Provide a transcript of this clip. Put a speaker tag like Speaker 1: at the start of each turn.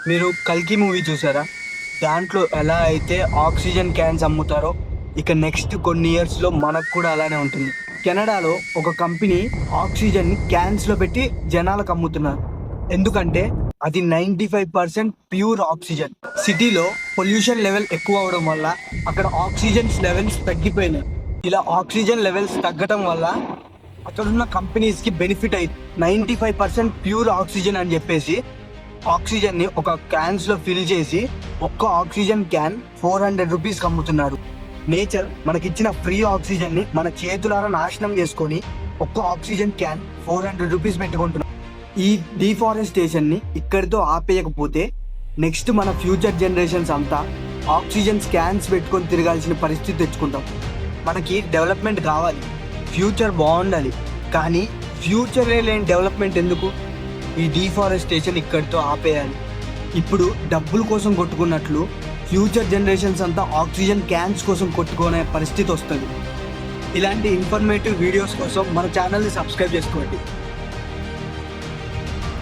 Speaker 1: మీరు కల్కి మూవీ చూసారా? దాంట్లో ఎలా అయితే ఆక్సిజన్ క్యాన్స్ అమ్ముతారో ఇక నెక్స్ట్ కొన్ని ఇయర్స్లో మనకు కూడా అలానే ఉంటుంది. కెనడాలో ఒక కంపెనీ ఆక్సిజన్ క్యాన్స్లో పెట్టి జనాలకు అమ్ముతున్నారు. ఎందుకంటే అది 95% ప్యూర్ ఆక్సిజన్. సిటీలో పొల్యూషన్ లెవెల్ ఎక్కువ అవడం వల్ల అక్కడ ఆక్సిజన్ లెవెల్స్ తగ్గిపోయినాయి. ఇలా ఆక్సిజన్ లెవెల్స్ తగ్గడం వల్ల అక్కడున్న కంపెనీస్కి బెనిఫిట్ అయింది. 95% ప్యూర్ ఆక్సిజన్ అని చెప్పేసి ఆక్సిజన్ని ఒక క్యాన్స్లో ఫిల్ చేసి ఒక్క ఆక్సిజన్ క్యాన్ 400 రూపీస్కి అమ్ముతున్నారు. నేచర్ మనకిచ్చిన ఫ్రీ ఆక్సిజన్ని మన చేతులారా నాశనం చేసుకొని ఒక్క ఆక్సిజన్ క్యాన్ 400 రూపీస్ పెట్టుకుంటున్నాం. ఈ డిఫారెస్టేషన్ని ఇక్కడితో ఆపేయకపోతే నెక్స్ట్ మన ఫ్యూచర్ జనరేషన్స్ అంతా ఆక్సిజన్ క్యాన్స్ పెట్టుకొని తిరగాల్సిన పరిస్థితి తెచ్చుకుంటాం. మనకి డెవలప్మెంట్ కావాలి, ఫ్యూచర్ బాగుండాలి, కానీ ఫ్యూచరే లేని డెవలప్మెంట్ ఎందుకు? ఈ డిఫారెస్టేషన్ ఇక్కడితో ఆపేయాలి. ఇప్పుడు డబ్బుల కోసం కొట్టుకున్నట్లు ఫ్యూచర్ జనరేషన్స్ అంతా ఆక్సిజన్ క్యాన్స్ కోసం కొట్టుకునే పరిస్థితి వస్తుంది. ఇలాంటి ఇన్ఫర్మేటివ్ వీడియోస్ కోసం మన ఛానల్ని సబ్స్క్రైబ్ చేసుకోండి.